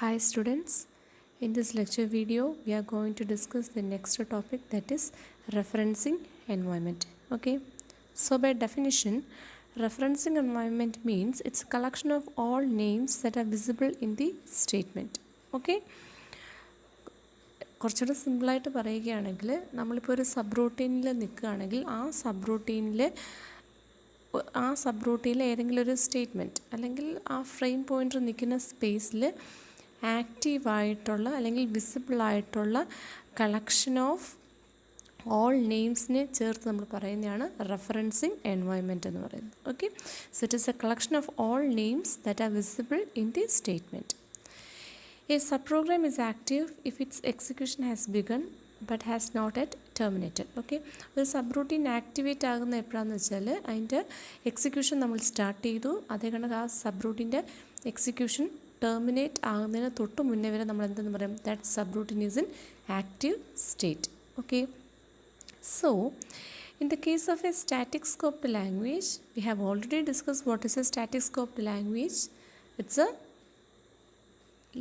Hi students, in this lecture video we are going to discuss the next topic, that is referencing environment. Okay, so by definition, referencing environment means it's a collection of all names that are visible in the statement. Okay, കുറച്ചുകൂടെ സിമ്പിളായിട്ട് പറയുകയാണെങ്കിൽ നമ്മളിപ്പോൾ ഒരു sub റൂട്ടീനിൽ നിൽക്കുകയാണെങ്കിൽ ആ sub റൂട്ടീനിലെ ഏതെങ്കിലും ഒരു statement അല്ലെങ്കിൽ ആ ഫ്രെയിം പോയിൻ്റർ നിൽക്കുന്ന സ്പേസിൽ ആക്റ്റീവായിട്ടുള്ള അല്ലെങ്കിൽ വിസിബിളായിട്ടുള്ള കളക്ഷൻ ഓഫ് ഓൾ നെയിംസിനെ ചേർത്ത് നമ്മൾ പറയുന്നതാണ് റെഫറൻസിങ് എൻവയോൺമെൻറ്റ് എന്ന് പറയുന്നത്. Okay, so it is A collection of all names that are visible in the statement. A subprogram is active if its execution has begun but has not yet terminated. Okay, ഒരു sub routine activate ആകുന്ന എപ്പോഴാണെന്ന് വെച്ചാൽ അതിൻ്റെ execution നമ്മൾ start ചെയ്തു, അതേ കണക്ക് ആ സബ് റൂട്ടീൻ്റെ എക്സിക്യൂഷൻ ടെർമിനേറ്റ് ആകുന്നതിന് തൊട്ട് മുന്നേ വരെ നമ്മൾ എന്തെന്ന് പറയും, that sub routine is in active state. Okay, so in the case of a static scoped language, we have already discussed what is a static scoped language. It's a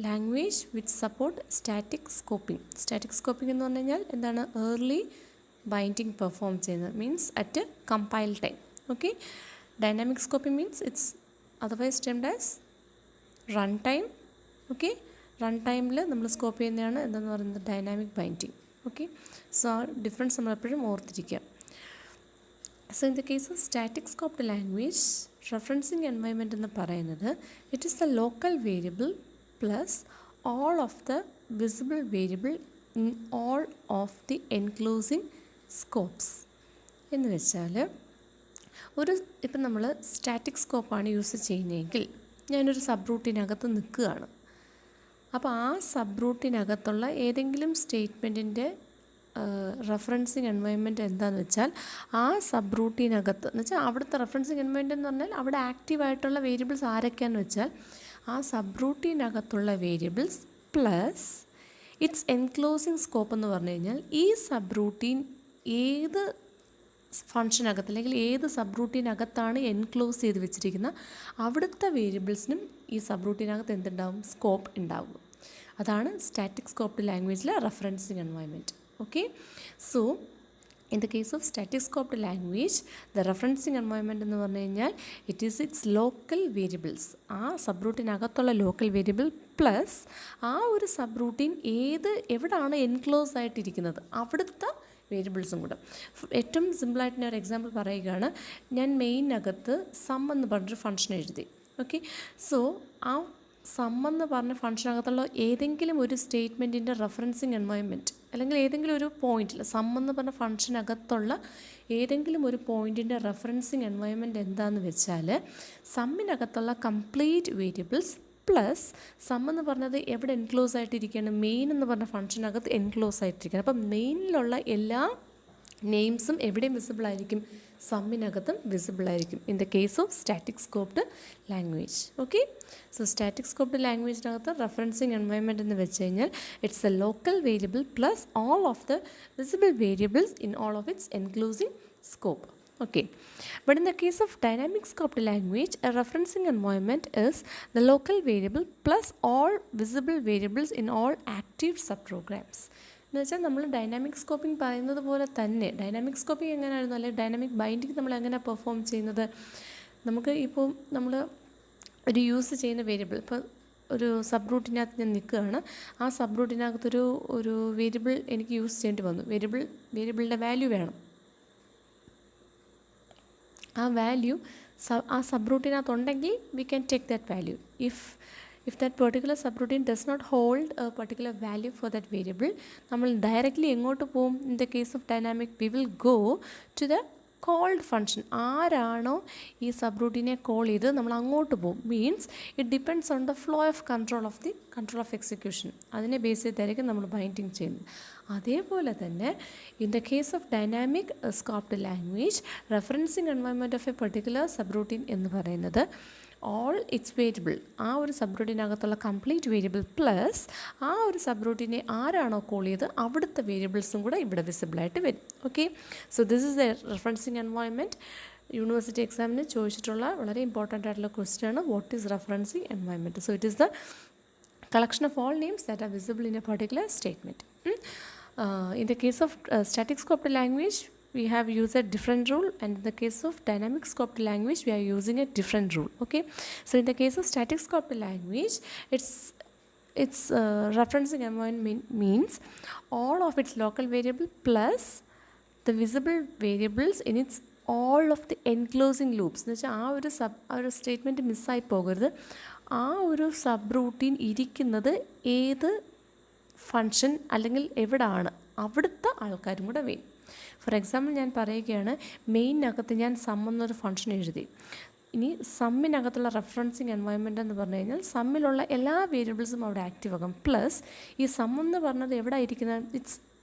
language which support static scoping. Static scoping എന്ന് പറഞ്ഞു കഴിഞ്ഞാൽ എന്താണ്, early binding perform ചെയ്യുന്നത്, means at compile time. Okay, dynamic scoping means it's otherwise termed as run time. Okay, run ടൈമിൽ നമ്മൾ scope ചെയ്യുന്നതാണ് എന്തെന്ന് പറയുന്നത്, ഡൈനാമിക് ബൈൻഡിങ്. ഓക്കെ, സോ ആ ഡിഫറൻസ് നമ്മളെപ്പോഴും ഓർത്തിരിക്കുക. So in the case of static scoped language, referencing environment എന്ന് പറയുന്നത് it is the local variable plus all of the visible variable in all of the enclosing scopes. എന്ന് വെച്ചാൽ ഇപ്പം നമ്മൾ static സ്കോപ്പാണ് use ചെയ്യുന്നതെങ്കിൽ ഞാനൊരു സബ് റൂട്ടിനകത്ത് നിൽക്കുകയാണ്. അപ്പോൾ ആ സബ് റൂട്ടിനകത്തുള്ള ഏതെങ്കിലും സ്റ്റേറ്റ്മെൻറ്റിൻ്റെ റെഫറൻസിങ് എൻവയോൺമെൻറ്റ് എന്താണെന്ന് വെച്ചാൽ ആ സബ് റൂട്ടിനകത്ത് എന്ന് വെച്ചാൽ അവിടുത്തെ റെഫറൻസിങ് എൻവയോൺമെൻറ്റ് എന്ന് പറഞ്ഞാൽ അവിടെ ആക്റ്റീവായിട്ടുള്ള വേരിയബിൾസ് ആരൊക്കെയാണെന്ന് വെച്ചാൽ ആ സബ് റൂട്ടീനകത്തുള്ള variables plus its enclosing scope എന്ന് പറഞ്ഞു കഴിഞ്ഞാൽ ഈ സബ് റൂട്ടീൻ ഏത് ഫംഗ്ഷനകത്ത് അല്ലെങ്കിൽ ഏത് സബ് റൂട്ടീനകത്താണ് എൻക്ലോസ് ചെയ്ത് വെച്ചിരിക്കുന്ന അവിടുത്തെ വേരിയബിൾസിനും ഈ സബ് റൂട്ടീനകത്ത് എന്തുണ്ടാവും, സ്കോപ്പ് ഉണ്ടാകും. അതാണ് സ്റ്റാറ്റിക് സ്കോപ്ഡ് ലാംഗ്വേജിലെ referencing environment. Okay, so in the case of static scoped language, the referencing environment എന്ന് പറഞ്ഞു കഴിഞ്ഞാൽ it is it's local variables, ആ സബ് റൂട്ടിനകത്തുള്ള ലോക്കൽ വേരിയബിൾ പ്ലസ് ആ ഒരു സബ് റൂട്ടീൻ എവിടാണ് എൻക്ലോസ് ആയിട്ടിരിക്കുന്നത് അവിടുത്തെ വേരിയബിൾസും കൂടെ. ഏറ്റവും സിമ്പിളായിട്ട് ഞാൻ ഒരു എക്സാമ്പിൾ പറയുകയാണ്. ഞാൻ മെയിനകത്ത് സം എന്ന് പറഞ്ഞൊരു ഫംഗ്ഷൻ എഴുതി. ഓക്കെ, സോ ആ സം എന്ന് പറഞ്ഞ ഫംഗ്ഷനകത്തുള്ള ഏതെങ്കിലും ഒരു സ്റ്റേറ്റ്മെൻറ്റിൻ്റെ റെഫറൻസിങ് എൻവയോൺമെൻറ്റ് അല്ലെങ്കിൽ ഏതെങ്കിലും ഒരു പോയിന്റിൽ സം എന്ന് പറഞ്ഞ ഫംഗ്ഷനകത്തുള്ള ഏതെങ്കിലും ഒരു പോയിൻറ്റിൻ്റെ റെഫറൻസിങ് എൻവയോൺമെൻറ്റ് എന്താണെന്ന് വെച്ചാൽ സമ്മിനകത്തുള്ള കംപ്ലീറ്റ് വേരിയബിൾസ് പ്ലസ് സം എന്ന് പറഞ്ഞത് എവിടെ എൻക്ലോസ് ആയിട്ടിരിക്കുകയാണ്, മെയിൻ എന്ന് പറഞ്ഞ ഫംഗ്ഷനകത്ത് എൻക്ലോസ് ആയിട്ടിരിക്കുകയാണ്. അപ്പം മെയിനിലുള്ള എല്ലാ നെയിംസും എവിടെയും വിസിബിൾ ആയിരിക്കും, സമ്മിനകത്തും വിസിബിൾ ആയിരിക്കും in the case of static scoped language. Okay, so static scoped ലാംഗ്വേജിനകത്ത് റെഫറൻസിങ് എൻവയോൺമെൻറ്റ് എന്ന് വെച്ച് കഴിഞ്ഞാൽ it's a local variable plus all of the visible variables in all of its enclosing scope. Okay, but in the case of dynamic scoped language, a referencing environment is the local variable plus all visible variables in all active subprograms. എന്ന് വെച്ചാൽ നമ്മൾ dynamic scoping പറയുന്നത് പോലെ തന്നെ dynamic scoping എങ്ങനെയായിരുന്നു, അല്ലെങ്കിൽ dynamic binding നമ്മൾ എങ്ങനെ പെർഫോം ചെയ്യുന്നത്, നമുക്ക് ഇപ്പോൾ നമ്മൾ ഒരു യൂസ് ചെയ്യുന്ന വേരിയബിൾ, ഇപ്പോൾ ഒരു സബ് റൂട്ടിനകത്ത് ഞാൻ നിൽക്കുകയാണ്, ആ സബ് റൂട്ടിനകത്തൊരു വേരിയബിൾ എനിക്ക് യൂസ് ചെയ്യേണ്ടി വന്നു. വേരിയബിളിൻ്റെ വാല്യൂ വേണം. ആ വാല്യൂ ആ സബ് റൂട്ടിനകത്തുണ്ടെങ്കിൽ we can take that value. if that particular subroutine does not hold a particular value for that variable, നമ്മൾ ഡയറക്റ്റ്ലി എങ്ങോട്ട് പോകും? In the case of dynamic we will go to the called function. ആരാണോ ഈ സബ് റൂട്ടീനെ call ചെയ്ത് നമ്മൾ അങ്ങോട്ട് പോകും. Means it depends on the flow of control of execution. അതിനെ ബേസ് ചെയ്തായിരിക്കും നമ്മൾ ബൈൻഡിങ് ചെയ്യുന്നത്. അതേപോലെ തന്നെ in the case of dynamic scoped language, referencing environment of a particular subroutine എന്ന് പറയുന്നത് ഓൾ ഇറ്റ്സ് വേരിയബിൾ, ആ ഒരു സബ് റൂട്ടീനകത്തുള്ള കംപ്ലീറ്റ് വേരിയബിൾ പ്ലസ് ആ ഒരു സബ് റൂട്ടീനെ ആരാണോ കോൾ ചെയ്ത് അവിടുത്തെ വേരിയബിൾസും കൂടെ ഇവിടെ വിസിബിളായിട്ട് വരും. Okay, so this is A referencing environment. University എക്സാമിന് ചോദിച്ചിട്ടുള്ള വളരെ ഇമ്പോർട്ടൻ്റ് ആയിട്ടുള്ള ക്വസ്റ്റ്യൻ ആണ്, what is referencing environment. So it is the collection of all names that are visible in a particular statement. In the case of static scoped language, we have used a different rule, and in the case of dynamic scoped language, we are using a different rule. Okay, so in the case of static scoped language, its referencing environment means all of its local variable plus the visible variables in its all of the enclosing loops. എന്ന് വെച്ചാൽ ആ ഒരു statement മിസ്സായി പോകരുത്. ആ ഒരു sub routine ഇരിക്കുന്നത് ഏത് ഫങ്ഷൻ അല്ലെങ്കിൽ എവിടാണ് അവിടുത്തെ ആൾക്കാരും കൂടെ വേണം. ഫോർ എക്സാമ്പിൾ ഞാൻ പറയുകയാണ്, മെയിനകത്ത് ഞാൻ സം എന്നൊരു ഫങ്ഷൻ എഴുതി. ഇനി സമ്മിനകത്തുള്ള റെഫറൻസിങ് എൻവയോൺമെൻറ്റ് എന്ന് പറഞ്ഞു കഴിഞ്ഞാൽ സമ്മിലുള്ള എല്ലാ വേരിയബിൾസും അവിടെ ആക്റ്റീവ് ആകും. പ്ലസ് ഈ സം എന്ന് പറഞ്ഞത് എവിടെ ഇരിക്കുന്നത്,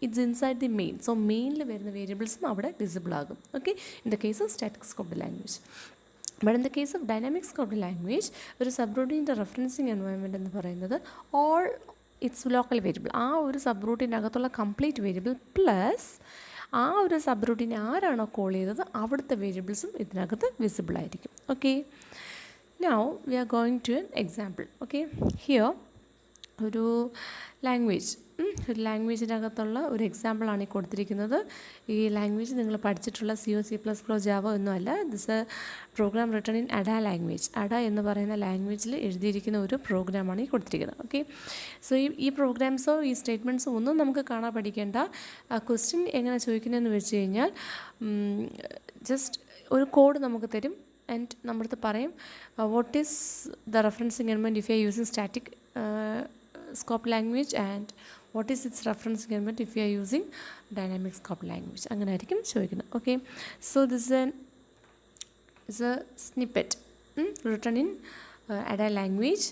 it's inside the main. So മെയിനിൽ വരുന്ന വേരിയബിൾസും അവിടെ വിസിബിൾ ആകും. Okay, in the case of static scoped language. But in the case of dynamic scoped language, ഒരു സബ് റൂട്ടീൻ്റെ റെഫറൻസിങ് എൻവയോൺമെൻറ്റ് എന്ന് പറയുന്നത് ഓൾ ഇറ്റ്സ് ലോക്കൽ വേരിയബിൾ, ആ ഒരു സബ് റൂട്ടീനകത്തുള്ള കംപ്ലീറ്റ് വേരിയബിൾ പ്ലസ് ആ ഒരു സബ് റൂട്ടീനെ ആരാണോ കോൾ ചെയ്തത് അവിടുത്തെ വേരിയബിൾസും ഇതിനകത്ത് വിസിബിൾ ആയിരിക്കും. Okay, now we are going to an example. Okay, here ഒരു ലാംഗ്വേജിനകത്തുള്ള ഒരു എക്സാമ്പിളാണ് ഈ കൊടുത്തിരിക്കുന്നത്. ഈ ലാംഗ്വേജ് നിങ്ങൾ പഠിച്ചിട്ടുള്ള C++, ജാവ ഒന്നുമല്ല. This a program written in Ada language. Ada എന്ന് പറയുന്ന ലാംഗ്വേജിൽ എഴുതിയിരിക്കുന്ന ഒരു പ്രോഗ്രാമാണ് ഈ കൊടുത്തിരിക്കുന്നത്. ഓക്കെ, സോ ഈ പ്രോഗ്രാംസോ ഈ സ്റ്റേറ്റ്മെൻറ്റ്സോ ഒന്നും നമുക്ക് കാണാൻ പഠിക്കേണ്ട. ക്വസ്റ്റ്യൻ എങ്ങനെ ചോദിക്കുന്നതെന്ന് വെച്ച് കഴിഞ്ഞാൽ ജസ്റ്റ് ഒരു കോഡ് നമുക്ക് തരും ആൻഡ് നമ്മുടെ അടുത്ത് പറയും what is the referencing environment if you are using static scope language and what is its referencing environment if you are using dynamic scope language. അങ്ങനെ ആയിരിക്കും ചോദിക്കുന്നത്. Okay, so this is a snippet written in Ada language.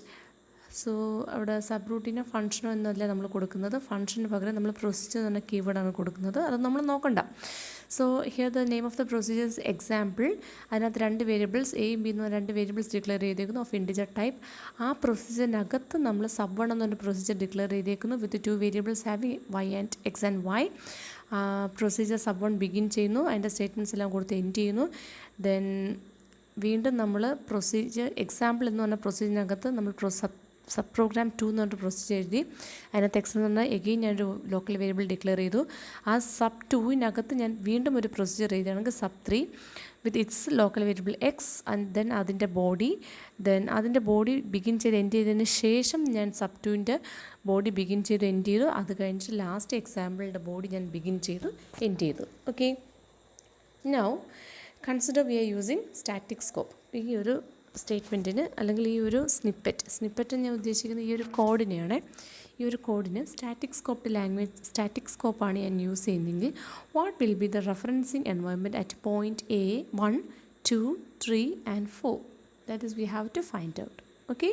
So അവിടെ sub റൂട്ടീനോ ഫങ്ഷനോ എന്നല്ല നമ്മൾ കൊടുക്കുന്നത്. ഫങ്ഷന് പകരം നമ്മൾ പ്രൊസീജിയർ എന്ന കീവേഡാണ് കൊടുക്കുന്നത്. അത് നമ്മൾ നോക്കണ്ട. So here the name of the procedures example. അതിനകത്ത് 2 വേരിയബിൾസ് എയും ബി എന്ന് 2 വേരിയബിൾസ് ഡിക്ലെയർ ചെയ്തേക്കുന്നു ഓഫ് ഇൻറ്റിജർ ടൈപ്പ്. ആ പ്രൊസീജിയറിനകത്ത് നമ്മൾ സബ് 1 എന്നൊരു പ്രൊസീജിയർ ഡിക്ലെയർ ചെയ്തേക്കുന്നു with 2 variables having Y and X and Y. Procedure sub 1 begin ചെയ്യുന്നു, അതിൻ്റെ സ്റ്റേറ്റ്മെൻറ്റ്സ് എല്ലാം കൊടുത്ത് എൻഡ് ചെയ്യുന്നു. ദെൻ വീണ്ടും നമ്മൾ പ്രൊസീജിയർ എക്സാമ്പിൾ എന്ന് പറഞ്ഞ പ്രൊസീജിയറിനകത്ത് നമ്മൾ സബ് പ്രോഗ്രാം 2 എന്ന് പറഞ്ഞൊരു പ്രൊസീജിയർ എഴുതി. അതിനകത്ത് എക്സ് എന്ന് പറഞ്ഞാൽ എഗെയിൻ ഞാനൊരു ലോക്കൽ വേരിയബിൾ ഡിക്ലെയർ ചെയ്തു. ആ സബ് 2-നകത്ത് ഞാൻ വീണ്ടും ഒരു പ്രൊസീജിയർ എഴുതുകയാണെങ്കിൽ sub 3 with its local variable x and then അതിൻ്റെ ബോഡി ബിഗിൻ ചെയ്ത് എൻഡ് ചെയ്തതിന് ശേഷം ഞാൻ സബ് 2-ൻ്റെ ബോഡി ബിഗിൻ ചെയ്ത് എൻഡ് ചെയ്തു. അത് കഴിഞ്ഞിട്ട് ലാസ്റ്റ് എക്സാമ്പിളിൻ്റെ ബോഡി ഞാൻ ബിഗിൻ ചെയ്ത് എൻഡ് ചെയ്തു. Okay, now consider we are using static scope. ഈ ഒരു സ്റ്റേറ്റ്മെൻറ്റിന് അല്ലെങ്കിൽ ഈ ഒരു സ്നിപ്പറ്റ് ഞാൻ ഉദ്ദേശിക്കുന്നത് ഈ ഒരു കോഡിനെയാണ്. ഈ ഒരു കോഡിന് സ്റ്റാറ്റിക് സ്കോപ്പാണ് ഞാൻ യൂസ് ചെയ്യുന്നതെങ്കിൽ what will be the referencing environment at point A 1, 2, 3 and 4. That is we have to find out. Okay,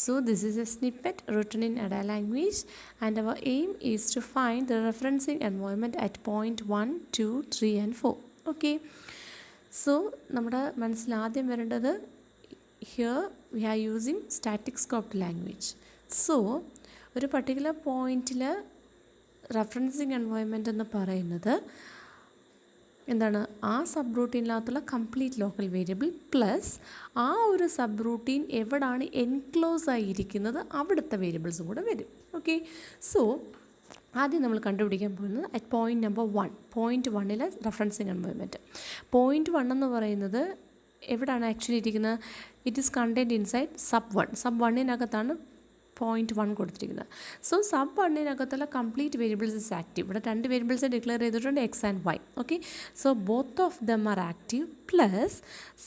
so this is a snippet written in Ada language and our aim is to find the referencing environment at point 1, 2, 3 and 4. Okay, so നമ്മുടെ മനസ്സിൽ ആദ്യം വരേണ്ടത് here we are using static scoped language. So ഒരു particular പോയിൻറ്റിൽ referencing environment എന്ന് പറയുന്നത് എന്താണ്, ആ സബ് റൂട്ടീനിനകത്തുള്ള കംപ്ലീറ്റ് ലോക്കൽ വേരിയബിൾ പ്ലസ് ആ ഒരു സബ് റൂട്ടീൻ എവിടാണ് എൻക്ലോസ് ആയിരിക്കുന്നത് അവിടുത്തെ വേരിയബിൾസും കൂടെ വരും. ഓക്കെ, സോ ആദ്യം നമ്മൾ കണ്ടുപിടിക്കാൻ പോകുന്നത് അറ്റ് പോയിൻറ്റ് നമ്പർ 1, പോയിൻറ്റ് 1-ലെ റെഫറൻസിങ് എൻവയോൺമെൻറ്റ്. പോയിൻറ്റ് 1 എന്ന് പറയുന്നത് എവിടെയാണ് ആക്ച്വലി ഇരിക്കുന്നത്, it is contained inside sub 1. Sub 1-നകത്താണ് പോയിൻറ്റ് 1 കൊടുത്തിരിക്കുന്നത്. സോ സബ് 1-നകത്തുള്ള കംപ്ലീറ്റ് വേരിയബിൾസ് ഇസ് ആക്റ്റീവ്. ഇവിടെ 2 വേരിയബിൾസ് ഡിക്ലെയർ ചെയ്തിട്ടുണ്ട് X and Y. Okay, so both of them are active plus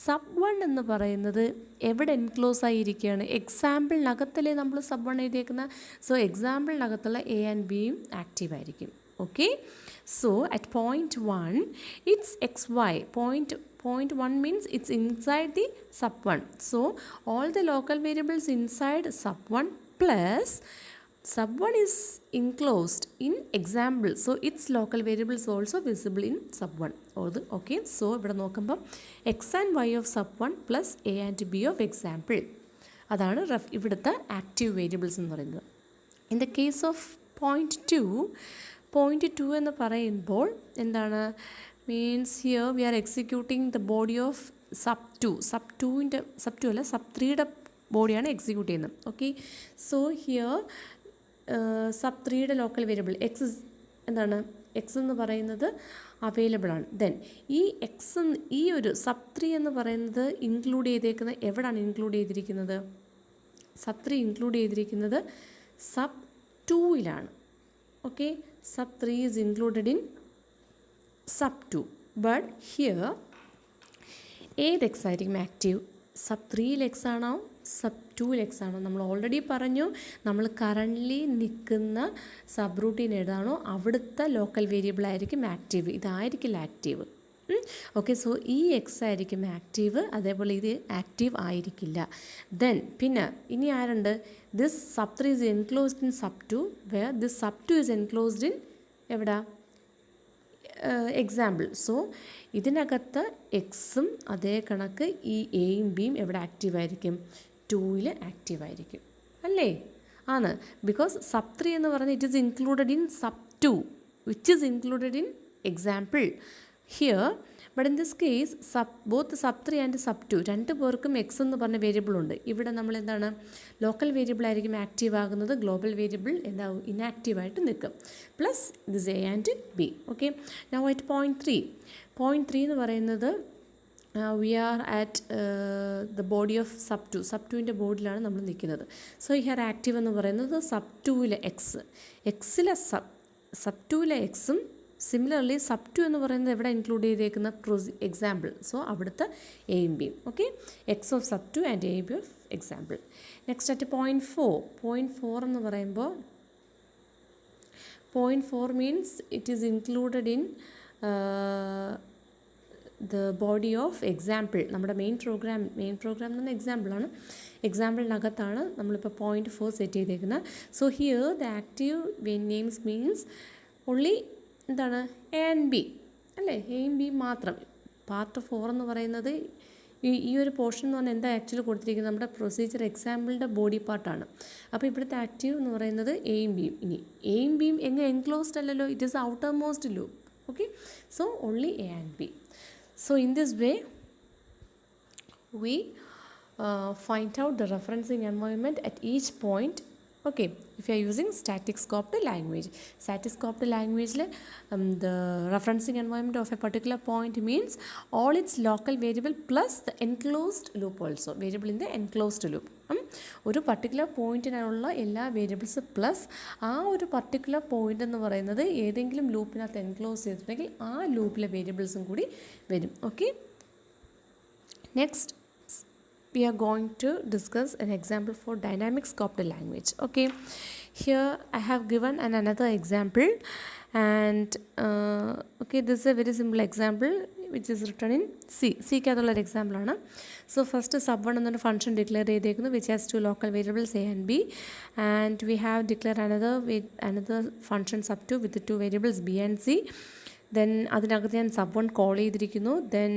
sub 1 എന്ന് പറയുന്നത് എവിടെ എൻക്ലോസ് ആയിരിക്കുകയാണ്, എക്സാമ്പിളിനകത്തല്ലേ നമ്മൾ സബ് 1 എഴുതിയേക്കുന്നത്. സോ എക്സാമ്പിളിനകത്തുള്ള എ ആൻഡ് ബിയും ആക്റ്റീവ് ആയിരിക്കും. Okay, so at point 1 it's xy. Point 1 means it's inside the sub 1. So all the local variables inside sub 1 plus sub 1 is enclosed in example, so its local variables also visible in sub 1. Okay, so ഇവിടെ നോക്കുമ്പോൾ x and y of sub 1 plus a and b of example, അതാണ് ഇവിടുത്തെ active variables എന്ന് പറയുന്നത്. In the case of point 2 എന്ന് പറയുമ്പോൾ എന്താണ്, means here we are executing the body of sub 2. Sub 2 അല്ല, സബ് 3-യുടെ ബോഡിയാണ് എക്സിക്യൂട്ട് ചെയ്യുന്നത്. ഓക്കെ, സോ ഹിയർ സബ് 3യുടെ ലോക്കൽ വേരിയബിൾ എക്സ് എന്താണ്, എക്സ് എന്ന് പറയുന്നത് അവൈലബിൾ ആണ്. ദെൻ ഈ എക്സ്, ഈ ഒരു സബ് 3 എന്ന് പറയുന്നത് ഇൻക്ലൂഡ് ചെയ്തേക്കുന്നത് എവിടെയാണ് ഇൻക്ലൂഡ് ചെയ്തിരിക്കുന്നത്? സബ് 3 ഇൻക്ലൂഡ് ചെയ്തിരിക്കുന്നത് സബ് 2യിലാണ്. Okay, sub 3 is included in sub 2. But here ഏത് എക്സ് ആയിരിക്കും ആക്റ്റീവ്? സബ് 3യിൽ എക്സ് ആണോ സബ് 2യിൽ എക്സ് ആണോ? നമ്മൾ ഓൾറെഡി പറഞ്ഞു, നമ്മൾ കറൻ്റ്ലി നിൽക്കുന്ന സബ് റൂട്ടീൻ ഏതാണോ അവിടുത്തെ ലോക്കൽ വേരിയബിൾ ആയിരിക്കും ആക്റ്റീവ്, ഇതായിരിക്കില്ല ആക്റ്റീവ്. ഓക്കെ, സോ ഈ എക്സ് ആയിരിക്കും ആക്റ്റീവ്, അതേപോലെ ഇത് ആക്റ്റീവ് ആയിരിക്കില്ല. ദെൻ പിന്നെ ഇനി ആരുണ്ട്? This sub 3 is enclosed in sub 2 where this sub 2 is enclosed in എവിടെ? എക്സാമ്പിൾ. സോ ഇതിനകത്ത് എക്സും അതേ കണക്ക് ഈ എയും ബിയും എവിടെ ആക്റ്റീവായിരിക്കും? 2യിൽ ആക്റ്റീവായിരിക്കും അല്ലേ? ആണ്, ബിക്കോസ് സബ് 3 എന്ന് പറയുന്നത് it is included in sub 2 which is included in example here. But in this case both sub 3 and sub 2 രണ്ട് പേർക്കും എക്സ് എന്ന് പറഞ്ഞ വേരിയബിൾ ഉണ്ട്. ഇവിടെ നമ്മൾ എന്താണ്, ലോക്കൽ വേരിയബിൾ ആയിരിക്കും ആക്റ്റീവ് ആകുന്നത്, ഗ്ലോബൽ വേരിയബിൾ എന്താവും, ഇനാക്റ്റീവായിട്ട് നിൽക്കും. Plus this A and B. Okay, now at point 3 എന്ന് പറയുന്നത് we are at the body of sub 2. Sub 2ൻ്റെ ബോഡിയിലാണ് നമ്മൾ നിൽക്കുന്നത്. സോ ഹിയർ ആക്റ്റീവ് എന്ന് പറയുന്നത് സബ് 2യിലെ എക്സിലെ സബ് 2യിലെ എക്സും സിമിലർലി സബ് 2 എന്ന് പറയുന്നത് എവിടെ ഇൻക്ലൂഡ് ചെയ്തേക്കുന്ന എക്സാമ്പിൾ. സോ അവിടുത്തെ എയും ബിയും. Okay, X of sub 2 and A B of example. Next at point 4 എന്ന് പറയുമ്പോൾ point 4 means it is included in the body of example. നമ്മുടെ മെയിൻ പ്രോഗ്രാം എന്ന് പറഞ്ഞാൽ എക്സാമ്പിളാണ്. എക്സാമ്പിളിനകത്താണ് നമ്മളിപ്പോൾ പോയിൻറ്റ് 4 സെറ്റ് ചെയ്തേക്കുന്നത്. So here the active names means only എന്താണ്, A and B അല്ലേ, എയും ബിയും മാത്രം. പാർട്ട് 4 എന്ന് പറയുന്നത് ഈ ഒരു പോർഷൻ എന്ന് പറഞ്ഞാൽ എന്താ ആക്ച്വലി കൊടുത്തിരിക്കുന്നത്, നമ്മുടെ പ്രൊസീജിയർ എക്സാമ്പിളിൻ്റെ ബോഡി പാർട്ടാണ്. അപ്പോൾ ഇവിടുത്തെ ആക്റ്റീവ് എന്ന് പറയുന്നത് എയും ബിയും. ഇനി എയും ബിയും എങ്ങനെ എൻക്ലോസ്ഡ് അല്ലല്ലോ, it is outer most loop. Okay, so only A and B. So in this way we find out the referencing environment at each point. Okay, if you are using static scoped language, the referencing environment of a particular point means all its local variable plus the enclosed loop also, variable in the enclosed loop. ഒരു particular പോയിൻറ്റിനുള്ള എല്ലാ variables plus ആ ഒരു particular point എന്ന് പറയുന്നത് ഏതെങ്കിലും ലൂപ്പിനകത്ത് enclose ചെയ്തിട്ടുണ്ടെങ്കിൽ ആ ലൂപ്പിലെ വേരിയബിൾസും കൂടി വരും. Okay, next we are going to discuss an example for dynamic scoped language. Okay, here I have given another example, and okay, this is a very simple example which is written in C ക്കാത്തുള്ള ഒരു example ആണ്. So first sub 1 എന്നൊരു function declare ചെയ്തേക്കുന്നു which has 2 local variables A and B, and we have declare another function sub 2 with 2 variables b and c. Then അതിനകത്ത് ഞാൻ sub 1 call ചെയ്തിരിക്കുന്നു. Then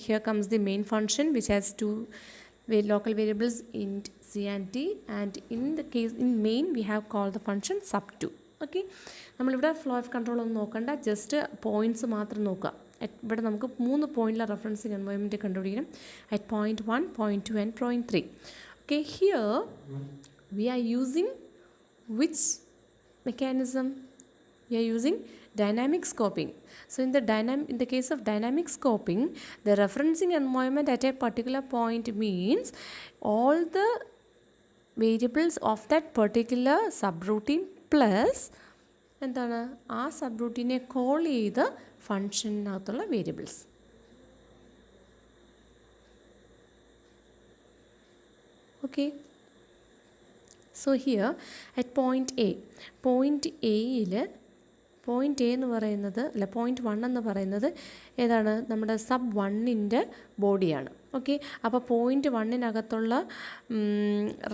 here comes the main function which has 2 local variables int c and t, and in main we have called the function sub 2. Okay, നമ്മളിവിടെ flow of control ഒന്നും നോക്കണ്ട, just points മാത്രം നോക്കുക. ഇവിടെ നമുക്ക് 3 പോയിൻറ്റിലെ referencing environment കണ്ടുപിടിക്കണം. At point 1, point 2 and point 3. Okay, here we are using which mechanism? We are using dynamic scoping. So in the case of dynamic scoping, the referencing environment at a particular point means all the variables of that particular subroutine plus എന്താണ് ആ സബ്റൂട്ടീനെ call ചെയ്ത ഫംഗ്ഷനകത്തുള്ള variables. Okay, so here at point എയിൽ point A എന്ന് പറയുന്നത് point 1 എന്ന് പറയുന്നത് ഏതാണ്, നമ്മുടെ സബ് 1ൻ്റെ ബോഡിയാണ്. ഓക്കെ, അപ്പോൾ പോയിൻറ്റ് 1-നകത്തുള്ള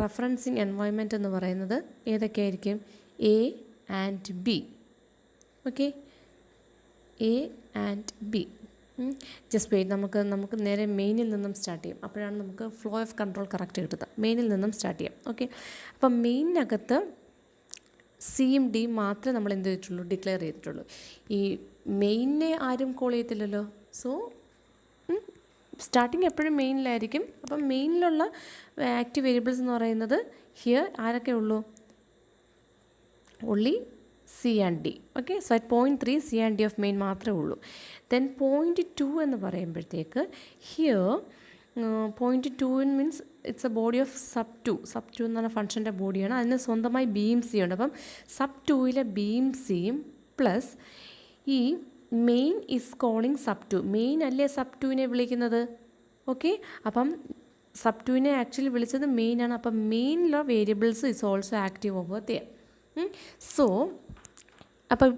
റെഫറൻസിങ് എൻവയോൺമെൻറ്റ് എന്ന് പറയുന്നത് ഏതൊക്കെയായിരിക്കും? A and B. Okay, A and B. Just wait, നമുക്ക് നേരെ മെയിനിൽ നിന്നും സ്റ്റാർട്ട് ചെയ്യും. അപ്പോഴാണ് നമുക്ക് ഫ്ലോ ഓഫ് കൺട്രോൾ കറക്റ്റ് കിട്ടുന്നത്. മെയിനിൽ നിന്നും സ്റ്റാർട്ട് ചെയ്യാം. ഓക്കെ, അപ്പം മെയിനകത്ത് സിയും ഡിയും മാത്രമേ നമ്മൾ എന്ത് ചെയ്തിട്ടുള്ളൂ, ഡിക്ലെയർ ചെയ്തിട്ടുള്ളൂ. ഈ മെയിനെ ആരും കോൾ ചെയ്യത്തില്ലല്ലോ. സോ സ്റ്റാർട്ടിങ് എപ്പോഴും മെയിനിലായിരിക്കും. അപ്പം മെയിനിലുള്ള ആക്റ്റീവ് വേരിയബിൾസ് എന്ന് പറയുന്നത് ഹിയർ ആരൊക്കെ ഉള്ളൂ? only C and D. Okay, so at point 3 C and D of main മാത്രമേ ഉള്ളൂ. Then point 2 എന്ന് പറയുമ്പോഴത്തേക്ക് here point 2 means it's A body of sub 2. sub 2 എന്ന് പറഞ്ഞ ഫംഗ്ഷൻ്റെ ബോഡിയാണ്. അതിന് സ്വന്തമായി ബിയും സി ഉണ്ട്. അപ്പം sub 2ലെ ബിയും സിയും പ്ലസ് ഈ main is calling sub 2. Main അല്ലേ sub 2നെ വിളിക്കുന്നത്? ഓക്കെ, അപ്പം sub 2നെ ആക്ച്വലി വിളിച്ചത് മെയിൻ ആണ്. അപ്പം മെയിനിലെ variables is also active over there. So അപ്പോൾ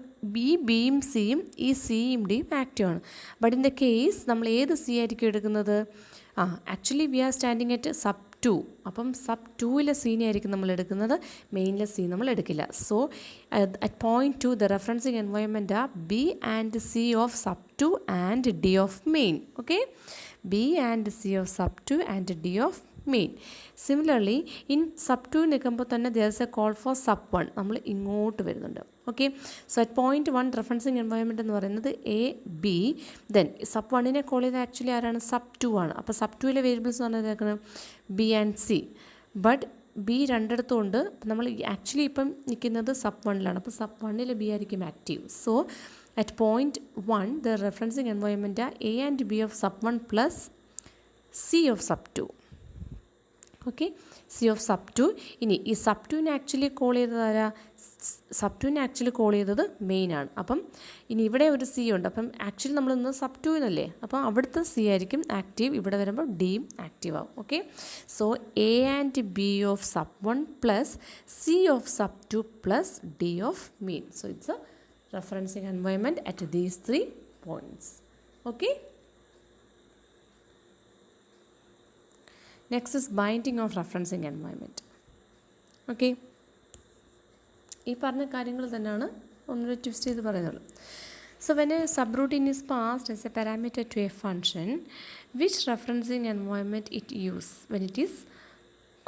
ബിയും സിയും ഈ സിയും ഡിയും ആക്റ്റീവാണ്. ബട്ട് ഇൻ ദ കേസ് നമ്മൾ ഏത് സി ആയിരിക്കും എടുക്കുന്നത്? Actually we are standing at sub 2. അപ്പം sub 2ലെ സീനെ ആയിരിക്കും നമ്മൾ എടുക്കുന്നത്, മെയിനിലെ സി നമ്മൾ എടുക്കില്ല. So at point 2 the referencing environment are B and C of sub 2 and D of main. Okay, B and C of sub 2 and D of main. Similarly in sub 2 നിൽക്കുമ്പോൾ തന്നെ there is a call for sub 1. നമ്മൾ ഇങ്ങോട്ട് വരുന്നുണ്ട്. Okay, so at point 1 referencing environment എന്ന് പറയുന്നത് A B. Then sub 1നെ call ചെയ്ത് actually ആരാണ്? sub 2 ആണ്. അപ്പോൾ sub 2ലെ വേരിയബിൾസ് എന്ന് പറഞ്ഞാൽ B and C. But B രണ്ടിടത്തും ഉണ്ട്. നമ്മൾ ആക്ച്വലി ഇപ്പം നിൽക്കുന്നത് sub 1ലാണ്. അപ്പോൾ sub 1ലെ ബി ആയിരിക്കും active. So at point 1 the referencing environment A and B of sub 1 plus C of sub 2. Okay, C of sub 2. ഇനി ഈ sub 2നെ ആക്ച്വലി കോൾ ചെയ്തത് ആരാ? sub 2നെ ആക്ച്വലി കോൾ ചെയ്തത് മെയിൻ ആണ്. അപ്പം ഇനി ഇവിടെ ഒരു സി ഉണ്ട്. അപ്പം ആക്ച്വലി നമ്മൾ ഇന്ന് sub 2 എന്നല്ലേ, അപ്പം അവിടുത്തെ സി ആയിരിക്കും ആക്റ്റീവ്. ഇവിടെ വരുമ്പോൾ ഡിയും ആക്റ്റീവ് ആവും. Okay, so A and B of sub 1 plus C of sub 2 plus D of main. So it's a referencing environment at these 3 points. Okay, next is binding of referencing environment. Okay, ഈ പറഞ്ഞ കാര്യങ്ങൾ തന്നെയാണ് ഒന്നൊരു twist ചെയ്ത് പറയുന്നുള്ളൂ. So when a subroutine is passed as a parameter to a function which referencing environment it use when it is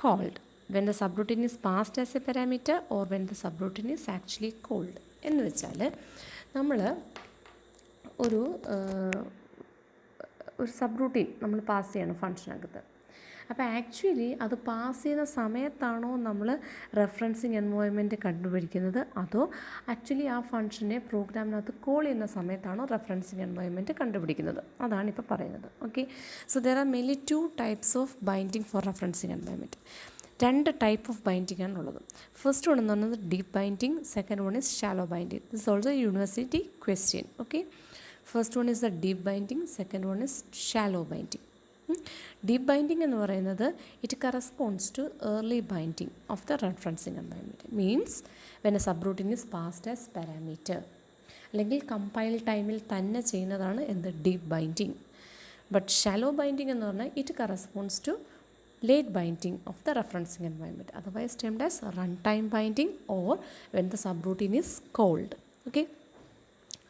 called? When the subroutine is passed as a parameter or when the subroutine is actually called. എന്ന് വെച്ചാൽ നമ്മൾ ഒരു subroutine നമ്മൾ pass ചെയ്യണം ഫംഗ്ഷനകത്ത്. അപ്പോൾ actually അത് pass ചെയ്യുന്ന സമയത്താണോ നമ്മൾ റെഫറൻസിങ് എൻവയോൺമെൻറ്റ് കണ്ടുപിടിക്കുന്നത്, അതോ ആക്ച്വലി ആ ഫംഗ്ഷനെ പ്രോഗ്രാമിനകത്ത് കോൾ ചെയ്യുന്ന സമയത്താണോ റെഫറൻസിങ് എൻവയോൺമെൻറ്റ് കണ്ടുപിടിക്കുന്നത്? അതാണ് ഇപ്പോൾ പറയുന്നത്. Okay, so there are mainly 2 types of binding for referencing environment. 2 type of binding ആണുള്ളത്. ഫസ്റ്റ് വൺ എന്ന് പറയുന്നത് deep binding, second one is shallow binding. This also university question. Okay, first one is the deep binding, second one is shallow binding. Deep binding എന്ന് പറയുന്നത് it corresponds to early binding of the referencing environment. Means when a subroutine is passed as parameter, അല്ലെങ്കിൽ compile ടൈമിൽ തന്നെ ചെയ്യുന്നതാണ് എന്ത്? Deep binding. But shallow binding എന്ന് പറഞ്ഞാൽ it corresponds to late binding of the referencing environment, otherwise termed as run time binding or when the subroutine is called. Okay,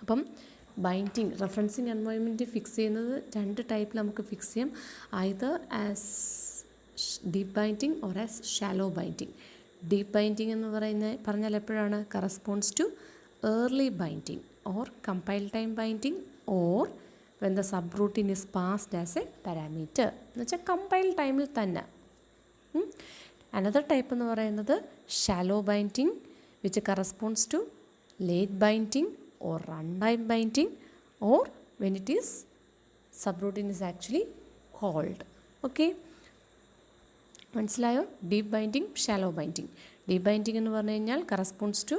അപ്പം binding referencing environment fix ചെയ്യുന്നത് 2 ടൈപ്പിൽ നമുക്ക് fix ചെയ്യാം. Either as deep binding or as shallow binding. Deep binding എന്ന് പറഞ്ഞാൽ എപ്പോഴാണ്? Corresponds to early binding or compile time binding or when the subroutine is passed as a parameter, എന്ന് വെച്ചാൽ compile ടൈമിൽ തന്നെ. അനദർ ടൈപ്പ് എന്ന് പറയുന്നത് shallow binding which corresponds to late binding or runtime binding or when it is subroutine is actually called. Okay, മനസ്സിലായോ? Deep binding, shallow binding. Deep binding എന്ന് പറഞ്ഞു കഴിഞ്ഞാൽ കറസ്പോണ്ട്സ് ടു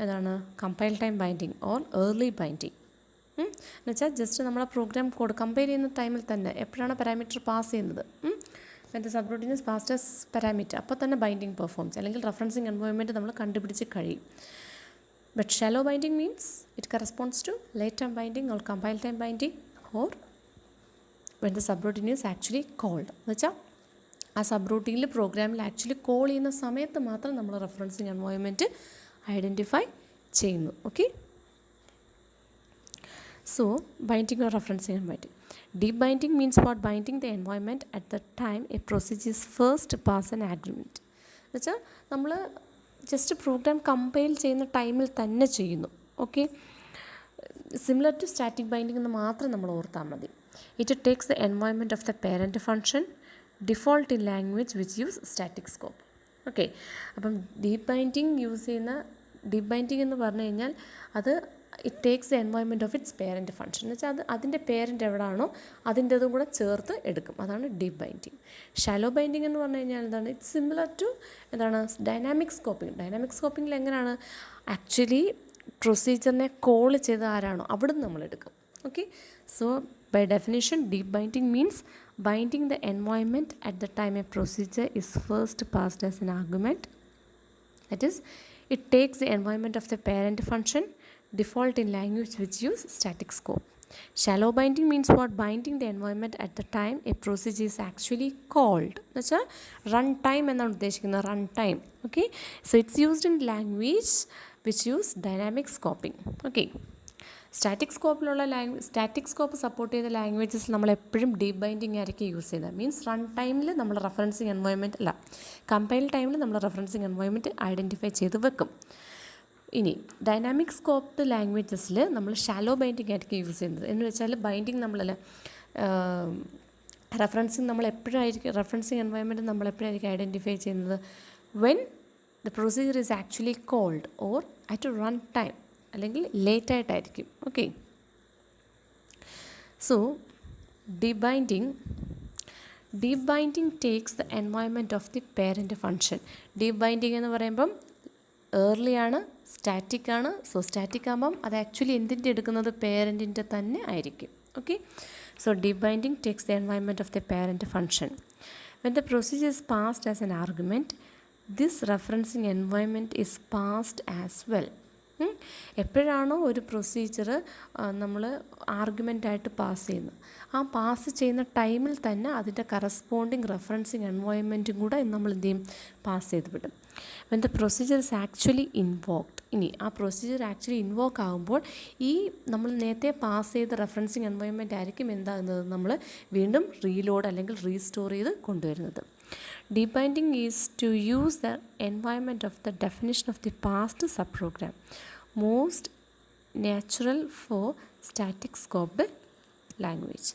എന്താണ്? Compile time binding or early binding. എന്ന് വെച്ചാൽ just നമ്മളെ programme code compare ചെയ്യുന്ന ടൈമിൽ തന്നെ എപ്പോഴാണ് പാരാമീറ്റർ പാസ് ചെയ്യുന്നത്, when the subroutine is passed as parameter, അപ്പോൾ തന്നെ ബൈൻഡിങ് പെർഫോംസ്, അല്ലെങ്കിൽ റെഫറൻസിങ് എൻവയോൺമെൻറ്റ് നമ്മൾ കണ്ടുപിടിച്ച് കഴിയും. But shallow binding means it corresponds to late time binding or compile time binding or when the subroutine is actually called. എന്ന് വെച്ചാൽ ആ സബ്റൂട്ടീനിൽ പ്രോഗ്രാമിൽ ആക്ച്വലി കോൾ ചെയ്യുന്ന സമയത്ത് മാത്രം നമ്മൾ റെഫറൻസിങ് എൻവയോൺമെൻറ്റ് ഐഡൻറ്റിഫൈ ചെയ്യുന്നു. Okay, so binding or referencing environment. Deep binding means what? Binding the environment at the time a procedure is first pass an agreement. എന്ന് വെച്ചാൽ നമ്മൾ ജസ്റ്റ് പ്രോഗ്രാം കമ്പൈൽ ചെയ്യുന്ന ടൈമിൽ തന്നെ ചെയ്യുന്നു. Okay, similar to static binding എന്ന് മാത്രം നമ്മൾ ഓർത്താൽ മതി. It takes the environment of the parent function, default in language which use static scope. Okay, അപ്പം ഡീപ്പ് ബൈൻഡിങ് എന്ന് പറഞ്ഞു കഴിഞ്ഞാൽ അത് it takes the environment of its parent function എന്ന് വെച്ചാൽ അതിൻ്റെ പേരൻ്റ് എവിടെയാണോ അതിൻ്റെതും കൂടെ ചേർത്ത് എടുക്കും. അതാണ് ഡീപ്പ് ബൈൻഡിങ്. ഷാലോ ബൈൻഡിങ് എന്ന് പറഞ്ഞു കഴിഞ്ഞാൽ എന്താണ്, ഇറ്റ്സ് സിമിലർ ടു എന്താണ് ഡൈനാമിക് സ്കോപ്പിംഗ്. ഡൈനാമിക് സ്കോപ്പിങ്ങിൽ എങ്ങനെയാണ് ആക്ച്വലി പ്രൊസീജിയറിനെ കോൾ ചെയ്ത് ആരാണോ അവിടുന്ന് നമ്മൾ എടുക്കും. Okay, so by definition, deep binding means binding the environment at the time a procedure is first passed as an argument. That is, it takes the environment of the parent function, default in language which use static scope. Shallow binding means what? Binding the environment at the time a procedure is actually called. That's a run time and run time. Okay, so it's used in language which use dynamic scoping. Okay. Static scope support ചെയ്ത languages നമ്മളെപ്പോഴും deep binding ആയിരിക്കും use ചെയ്തത്. Means run ടൈമിൽ നമ്മൾ referencing environment അല്ല, compile ടൈമിൽ നമ്മൾ referencing environment identify ചെയ്ത് വെക്കും. ഇനി ഡൈനാമിക് സ്കോപ്പ് ലാംഗ്വേജസിൽ നമ്മൾ ഷാലോ ബൈൻഡിങ് ആയിരിക്കും യൂസ് ചെയ്യുന്നത്. എന്ന് വെച്ചാൽ ബൈൻഡിങ് നമ്മളല്ല, റെഫറൻസിങ് എൻവയോൺമെൻറ്റ് നമ്മൾ എപ്പോഴായിരിക്കും ഐഡൻറ്റിഫൈ ചെയ്യുന്നത്? When the procedure is actually called or at run time, അല്ലെങ്കിൽ ലേറ്റായിട്ടായിരിക്കും. Okay, so deep binding takes the environment of the parent function. Deep binding എന്ന് പറയുമ്പം ഏർലി ആണ്, സ്റ്റാറ്റിക് ആണ്. സോ സ്റ്റാറ്റിക് ആകുമ്പം അത് ആക്ച്വലി എന്തിൻ്റെ എടുക്കുന്നത്? പേരൻറ്റിൻ്റെ തന്നെ ആയിരിക്കും. Okay, so deep binding takes the environment of the parent function. When the procedure is passed as an argument, this referencing environment is passed as well. എപ്പോഴാണോ ഒരു പ്രൊസീജിയർ നമ്മൾ ആർഗ്യുമെൻ്റായിട്ട് പാസ് ചെയ്യുന്നത്, ആ പാസ് ചെയ്യുന്ന ടൈമിൽ തന്നെ അതിൻ്റെ കറസ്പോണ്ടിങ് റെഫറൻസിങ് എൻവയോൺമെൻറ്റും കൂടെ നമ്മൾ എന്ത് ചെയ്യും? പാസ് ചെയ്ത് വിടും. When the procedure is actually invoked, ഇനി ആ പ്രൊസീജിയർ ആക്ച്വലി ഇൻവോക്ക് ആകുമ്പോൾ ഈ നമ്മൾ നേരത്തെ പാസ് ചെയ്ത റെഫറൻസിങ് എൻവയോൺമെൻറ്റ് ആയിരിക്കും എന്താകുന്നത്? നമ്മൾ വീണ്ടും റീലോഡ് അല്ലെങ്കിൽ റീസ്റ്റോർ ചെയ്ത് കൊണ്ടുവരുന്നത്. Deep binding is to use the environment of the definition of the past subprogram, most natural for static scoped language.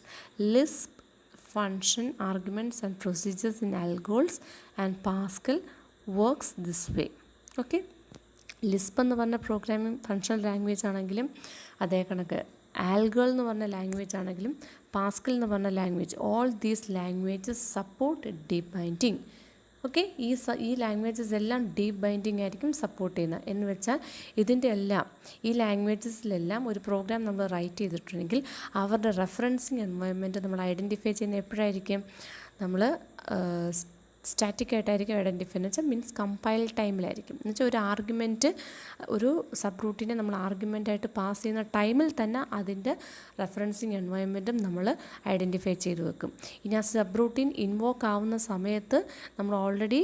Lisp function arguments and procedures in ALGOLs and Pascal works this way. Okay, Lisp എന്ന് പറഞ്ഞ programming functional language ആണെങ്കിലും അതേ കണക്ക് ആൽഗോൾ എന്ന് പറഞ്ഞ language ആണെങ്കിലും Pascal എന്ന് പറഞ്ഞ language, all these languages support deep binding. Okay, ഈ ലാംഗ്വേജസ് എല്ലാം ഡീപ്പ് ബൈൻഡിങ് ആയിരിക്കും സപ്പോർട്ട് ചെയ്യുന്നത്. എന്ന് വെച്ചാൽ ഇതിൻ്റെ എല്ലാം ഈ ലാംഗ്വേജസിലെല്ലാം ഒരു പ്രോഗ്രാം നമ്മൾ റൈറ്റ് ചെയ്തിട്ടുണ്ടെങ്കിൽ അവരുടെ റെഫറൻസിങ് എൻവയോൺമെൻറ്റ് നമ്മൾ ഐഡൻറ്റിഫൈ ചെയ്യുന്നത് എപ്പോഴായിരിക്കും? നമ്മൾ സ്റ്റാറ്റിക് ആയിട്ടായിരിക്കും ഐഡൻറ്റിഫൈ എന്ന് വെച്ചാൽ മീൻസ് കമ്പൈൽ ടൈമിലായിരിക്കും. എന്ന് വെച്ചാൽ ഒരു ആർഗ്യുമെൻറ്റ്, ഒരു സബ് റൂട്ടിനെ നമ്മൾ ആർഗ്യുമെൻ്റായിട്ട് പാസ് ചെയ്യുന്ന ടൈമിൽ തന്നെ അതിൻ്റെ റെഫറൻസിങ് എൻവയോൺമെൻറ്റും നമ്മൾ ഐഡൻറ്റിഫൈ ചെയ്ത് വെക്കും. ഇനി ആ സബ് റൂട്ടീൻ ഇൻവോക്ക് ആവുന്ന സമയത്ത് നമ്മൾ ഓൾറെഡി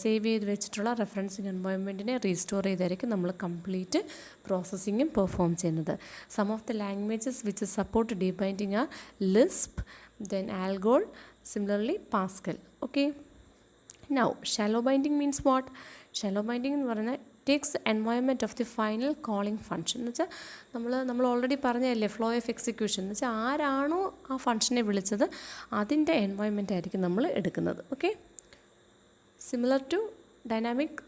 സേവ് ചെയ്ത് വെച്ചിട്ടുള്ള റെഫറൻസിങ് എൻവയോൺമെൻറ്റിനെ റീസ്റ്റോർ ചെയ്തായിരിക്കും നമ്മൾ കംപ്ലീറ്റ് പ്രോസസ്സിങ്ങും പെർഫോം ചെയ്യുന്നത്. Some of the languages which support deep binding are Lisp, then ALGOL, similarly Pascal. Okay, now shallow binding means what? Shallow binding എന്ന് പറഞ്ഞാൽ takes the environment of the final calling function. എന്ന് വെച്ചാൽ നമ്മൾ already പറഞ്ഞതല്ലേ flow of execution, എന്ന് വെച്ചാൽ ആരാണോ ആ ഫംഗ്ഷനെ വിളിച്ചത് അതിൻ്റെ എൻവയോൺമെൻ്റ് ആയിരിക്കും നമ്മൾ എടുക്കുന്നത്. Okay, similar to dynamic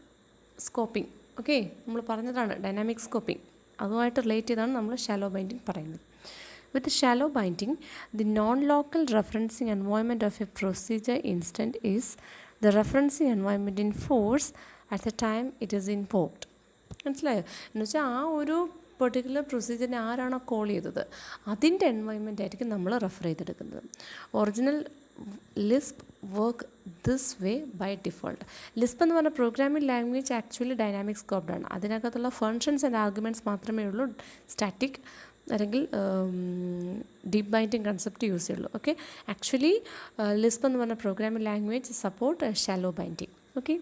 scoping. Okay, നമ്മൾ പറഞ്ഞതാണ് ഡൈനാമിക് സ്കോപ്പിംഗ്, അതുമായിട്ട് റിലേറ്റ് ചെയ്താണ് നമ്മൾ ഷാലോ ബൈൻഡിങ് പറയുന്നത്. With shallow binding, the non-local referencing environment of a procedure instant is the referencing environment in force at the time it is invoked. മനസ്സിലായോ? എന്ന് വെച്ചാൽ ആ ഒരു പെർട്ടിക്കുലർ പ്രൊസീജിയറിനെ ആരാണോ കോൾ ചെയ്തത് അതിൻ്റെ എൻവയോൺമെൻ്റ് ആയിരിക്കും നമ്മൾ റെഫർ ചെയ്തെടുക്കുന്നത്. Original Lisp work this way by default. Lisp എന്ന് പറഞ്ഞ programming language actually dynamic scoped ആണ്. അതിനകത്തുള്ള ഫങ്ഷൻസ് ആൻഡ് ആർഗ്യുമെൻറ്റ്സ് മാത്രമേ ഉള്ളൂ സ്റ്റാറ്റിക് അല്ലെങ്കിൽ ഡീപ്പ് ബൈൻഡിങ് കൺസെപ്റ്റ് യൂസ് ചെയ്യുള്ളൂ. ഓക്കെ, ആക്ച്വലി ലിസ്പ് എന്ന് പറഞ്ഞ programming language support shallow binding. Okay,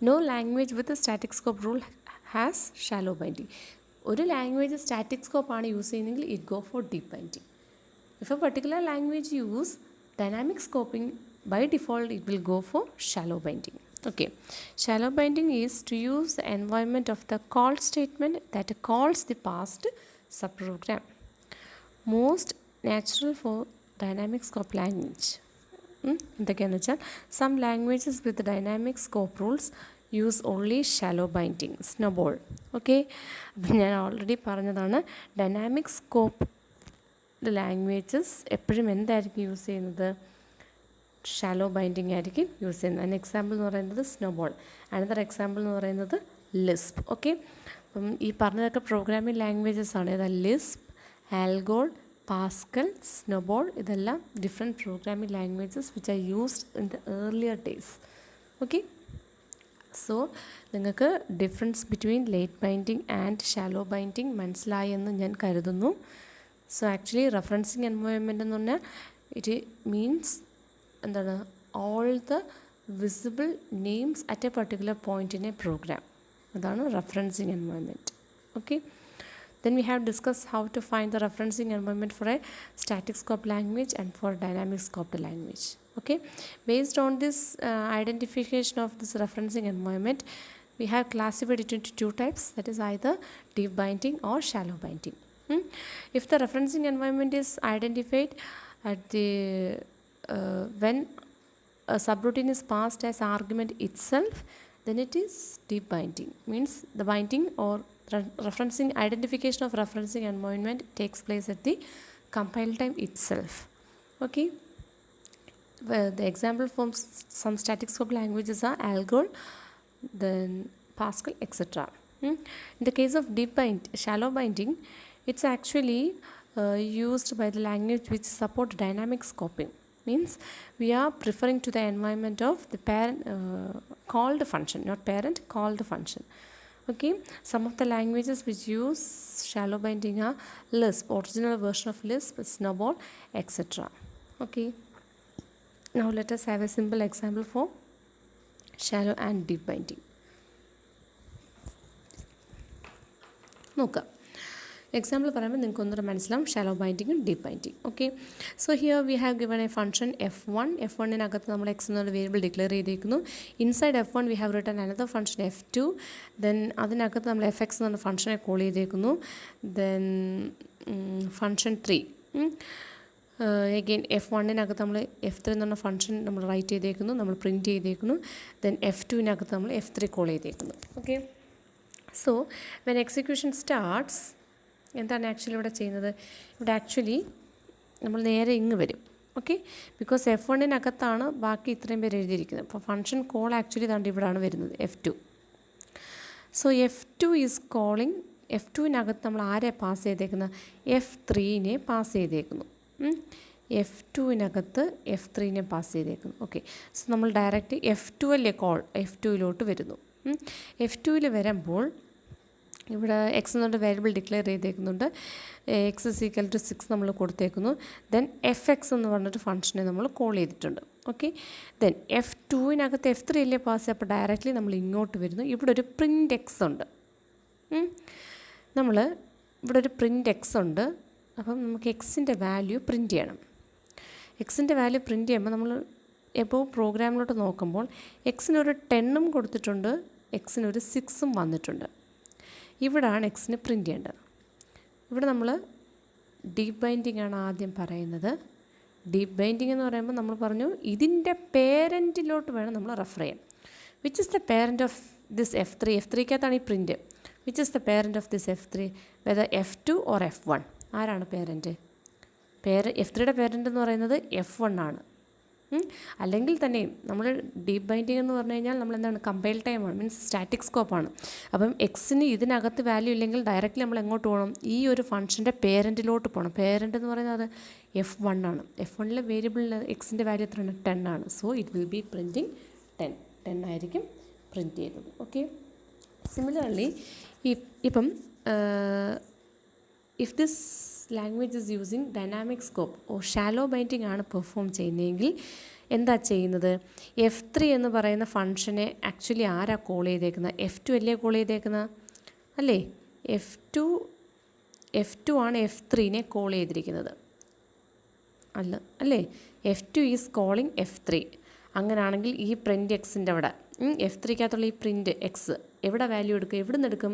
no language with static scope rule has shallow binding. ഒരു language static scope ആണ് യൂസ് ചെയ്യുന്നതെങ്കിൽ it go for deep binding. If a particular language use dynamic scoping, by default it will go for shallow binding. Okay, shallow binding is to use the environment of the call statement that calls the past subprogram. Most natural for dynamic scope language എന്തൊക്കെയാണെന്ന് വെച്ചാൽ some languages with dynamic scope rules use only shallow binding SNOBOL. Okay, അപ്പം ഞാൻ already പറഞ്ഞതാണ് dynamic scope languages എപ്പോഴും എന്തായിരിക്കും use ചെയ്യുന്നത്? Shallow binding ആയിരിക്കും use ചെയ്യുന്നത്. അതിന് എക്സാമ്പിൾ എന്ന് പറയുന്നത് സ്നോബോൾ. അനദർ എക്സാമ്പിൾ എന്ന് പറയുന്നത് ലിസ്പ്. ഓക്കെ, അപ്പം ഈ പറഞ്ഞതൊക്കെ പ്രോഗ്രാമിംഗ് ലാംഗ്വേജസ് ആണ്. ഏതാ? ലിസ്പ്, ആൽഗോൾ, പാസ്കൽ, സ്നോബോൾ, ഇതെല്ലാം different programming languages which are used in the earlier days. Okay, so നിങ്ങൾക്ക് difference between late binding and shallow binding മനസ്സിലായെന്ന് ഞാൻ കരുതുന്നു. സോ ആക്ച്വലി റെഫറൻസിങ് എൻവയോൺമെൻറ്റ് എന്ന് പറഞ്ഞാൽ ഇറ്റ് മീൻസ് എന്താണ്? All the visible names at a particular point in a program. അതാണ് referencing environment. Okay, then we have discussed how to find the referencing environment for a static scope language and for dynamic scope language. Okay, based on this identification of this referencing environment, we have classified it into two types, that is either deep binding or shallow binding. If the referencing environment is identified at the when a subroutine is passed as argument itself, then it is deep binding. Means the binding or referencing identification of referencing environment takes place at the compile time itself. Okay, the example from some static scope languages are Algol, then Pascal, etc. In the case of shallow binding, it's actually used by the language which support dynamic scoping. Means we are preferring to the environment of the parent called function, not parent, called function. Okay, some of the languages which use shallow binding are Lisp, original version of Lisp, Snowball, etc. Okay, now let us have a simple example for shallow and deep binding. നോക്കാം, example പറയുമ്പോൾ നിങ്ങൾക്ക് ഒന്നുകൂടെ മനസ്സിലാവും shallow ബൈൻഡിങ്ങും deep binding. Okay, so here we have given a function F1. F1-നകത്ത് നമ്മൾ X എന്നൊരു variable declare ചെയ്തിരിക്കുന്നു. Inside F1 we have written another function F2. Then അതിനകത്ത് നമ്മൾ Fx എന്ന് പറഞ്ഞ ഫംഗ്ഷനെ കോൾ ചെയ്തേക്കുന്നു. ദെൻ ഫംഗ്ഷൻ 3 അഗെയിൻ F1-നകത്ത് നമ്മൾ F3 എന്ന് പറഞ്ഞ ഫംഗ്ഷൻ നമ്മൾ റൈറ്റ് ചെയ്തേക്കുന്നു, നമ്മൾ പ്രിൻറ്റ് ചെയ്തേക്കുന്നു. ദെൻ F2-നകത്ത് നമ്മൾ F3 കോൾ ചെയ്തേക്കുന്നു. Okay, so when execution starts എന്താണ് ആക്ച്വലി ഇവിടെ ചെയ്യുന്നത്? ഇവിടെ ആക്ച്വലി നമ്മൾ നേരെ ഇങ്ങ് വരും. ഓക്കെ, ബിക്കോസ് F1-നകത്താണ് ബാക്കി ഇത്രയും പേര് എഴുതിയിരിക്കുന്നത്. അപ്പോൾ ഫംഗ്ഷൻ കോൾ ആക്ച്വലി ഇതാണ്ട് ഇവിടെയാണ് വരുന്നത്, F2. So F2 is calling. F2-നകത്ത് നമ്മൾ ആരെ പാസ് ചെയ്തേക്കുന്നത്? F3-നെ പാസ് ചെയ്തേക്കുന്നു. F2-നകത്ത് F3-നെ പാസ് ചെയ്തേക്കുന്നു. ഓക്കെ, സോ നമ്മൾ ഡയറക്റ്റ് F2 അല്ലേ കോൾ, F2-ലോട്ട് വരുന്നു. F2-ൽ വരുമ്പോൾ ഇവിടെ എക്സ് എന്നുള്ള വേരിയബിൾ ഡിക്ലെയർ ചെയ്തേക്കുന്നുണ്ട്. എക്സ് ഇസ് ഈക്വൽ ടു 6 നമ്മൾ കൊടുത്തേക്കുന്നു. ദെൻ Fx എന്ന് പറഞ്ഞൊരു ഫംഗ്ഷനെ നമ്മൾ കോൾ ചെയ്തിട്ടുണ്ട്. ഓക്കെ, ദെൻ F2-നകത്ത് F3 അല്ലേ പാസ്, അപ്പോൾ ഡയറക്റ്റ്ലി നമ്മൾ ഇങ്ങോട്ട് വരുന്നു. ഇവിടെ ഒരു പ്രിൻ്റ് എക്സ് ഉണ്ട്. നമ്മൾ ഇവിടെ ഒരു പ്രിൻ്റ് എക്സ് ഉണ്ട്. അപ്പം നമുക്ക് എക്സിൻ്റെ വാല്യൂ പ്രിൻറ്റ് ചെയ്യണം. എക്സിൻ്റെ വാല്യൂ പ്രിൻറ്റ് ചെയ്യുമ്പോൾ നമ്മൾ എബോവ് പ്രോഗ്രാമിലോട്ട് നോക്കുമ്പോൾ എക്സിനൊരു 10 കൊടുത്തിട്ടുണ്ട്, എക്സിനൊരു 6 വന്നിട്ടുണ്ട്. ഇവിടാണ് എക്സിന് പ്രിൻറ്റ് ചെയ്യേണ്ടത്. ഇവിടെ നമ്മൾ ഡീപ്പ് ബൈൻഡിങ് ആണ് ആദ്യം പറയുന്നത്. ഡീപ്പ് ബൈൻഡിങ് എന്ന് പറയുമ്പോൾ നമ്മൾ പറഞ്ഞു ഇതിൻ്റെ പേരൻറ്റിലോട്ട് വേണം നമ്മൾ റെഫർ ചെയ്യാൻ. Which is the parent of this F3? F3-ക്കകത്താണ് ഈ print. Which is the parent of this F3? Whether F2 or F1? ആരാണ് പേരൻറ്റ്? F3-യുടെ പേരൻറ്റ് എന്ന് പറയുന്നത് F1 ആണ്. അല്ലെങ്കിൽ തന്നെയും നമ്മൾ ഡീപ്പ് ബൈൻഡിങ് എന്ന് പറഞ്ഞു കഴിഞ്ഞാൽ നമ്മൾ എന്താണ്, കമ്പൈൽ ടൈമാണ്, മീൻസ് സ്റ്റാറ്റിക് സ്കോപ്പാണ്. അപ്പം എക്സിന് ഇതിനകത്ത് വാല്യൂ ഇല്ലെങ്കിൽ ഡയറക്റ്റ്ലി നമ്മൾ എങ്ങോട്ട് പോകണം? ഈ ഒരു ഫംഗ്ഷൻ്റെ പേരൻറ്റിലോട്ട് പോകണം. പേരൻ്റ് എന്ന് പറയുന്നത് F1 ആണ്. F1-ലെ വേരിയബിളിൽ എക്സിൻ്റെ വാല്യൂ എത്രയാണ്? 10 ആണ്. So it will be printing 10 ആയിരിക്കും പ്രിൻറ്റ് ചെയ്തത്. ഓക്കെ, സിമിലർലി ഇപ്പം if this language is using dynamic scope or shallow binding ആണ് പെർഫോം ചെയ്യുന്നതെങ്കിൽ എന്താ ചെയ്യുന്നത്? F3 എന്ന് പറയുന്ന ഫംഗ്ഷനെ ആക്ച്വലി ആരാ കോൾ ചെയ്തേക്കുന്നത്? F2 അല്ലേ കോൾ ചെയ്തേക്കുന്നത്? അല്ലേ? F2 ആണ് F3-നെ കോൾ ചെയ്തിരിക്കുന്നത് അല്ലേ? F2 is calling F3. അങ്ങനെയാണെങ്കിൽ ഈ പ്രിൻ്റ് എക്സിൻ്റെ അവിടെ F3 ഈ പ്രിൻറ്റ് എക്സ് എവിടെ വാല്യൂ എടുക്കും, എവിടെ നിന്ന് എടുക്കും?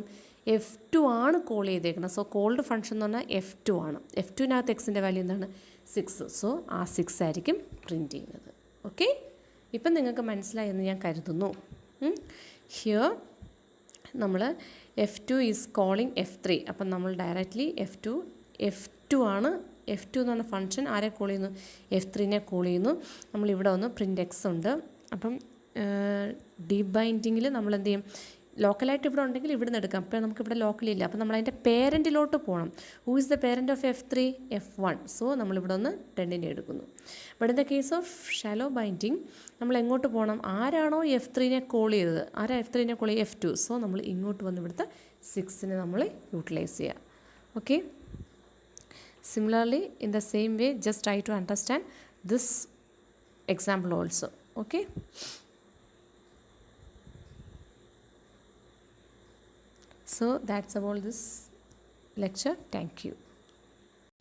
F2 ആണ് കോൾ ചെയ്തേക്കുന്നത്. സോ കോൾഡ് ഫംഗ്ഷൻ എന്ന് പറഞ്ഞാൽ F2 ആണ്. F2-നകത്ത് എക്സിൻ്റെ വാല്യൂ എന്താണ്? 6. സോ ആ 6 ആയിരിക്കും പ്രിൻറ്റ് ചെയ്യുന്നത്. ഓക്കെ, ഇപ്പം നിങ്ങൾക്ക് മനസ്സിലായെന്ന് ഞാൻ കരുതുന്നു. ഹിയർ നമ്മൾ F2 ഈസ് കോളിംഗ് F3. അപ്പം നമ്മൾ ഡയറക്റ്റ്ലി F2 ആണ്. F2 എന്ന് പറഞ്ഞ ഫംഗ്ഷൻ ആരെ കോൾ ചെയ്യുന്നു? F3-നെ കോൾ ചെയ്യുന്നു. നമ്മളിവിടെ ഒന്ന് പ്രിൻറ്റ് എക്സ് ഉണ്ട്. അപ്പം ഡീപ് ബൈൻഡിങ്ങിൽ നമ്മൾ എന്ത് ചെയ്യും? ലോക്കലായിട്ട് ഇവിടെ ഉണ്ടെങ്കിൽ ഇവിടെ നിന്ന് എടുക്കാം. അപ്പോൾ നമുക്കിവിടെ ലോക്കലില്ല. അപ്പോൾ നമ്മൾ അതിൻ്റെ പേരൻറ്റിലോട്ട് പോകണം. Who is the parent of F3? F1. So നമ്മളിവിടെ ഒന്ന് 10-നെ എടുക്കുന്നു. But in the case of shallow binding നമ്മൾ എങ്ങോട്ട് പോകണം? ആരാണോ F3-നെ കോൾ ചെയ്തത്, ആരാ F3-നെ കോൾ ചെയ്യുക? F2. സോ നമ്മൾ ഇങ്ങോട്ട് വന്ന് ഇവിടുത്തെ 6-നെ നമ്മൾ യൂട്ടിലൈസ് ചെയ്യുക. Okay, similarly in the same way just try to understand this example also. Okay, so that's about this lecture. Thank you.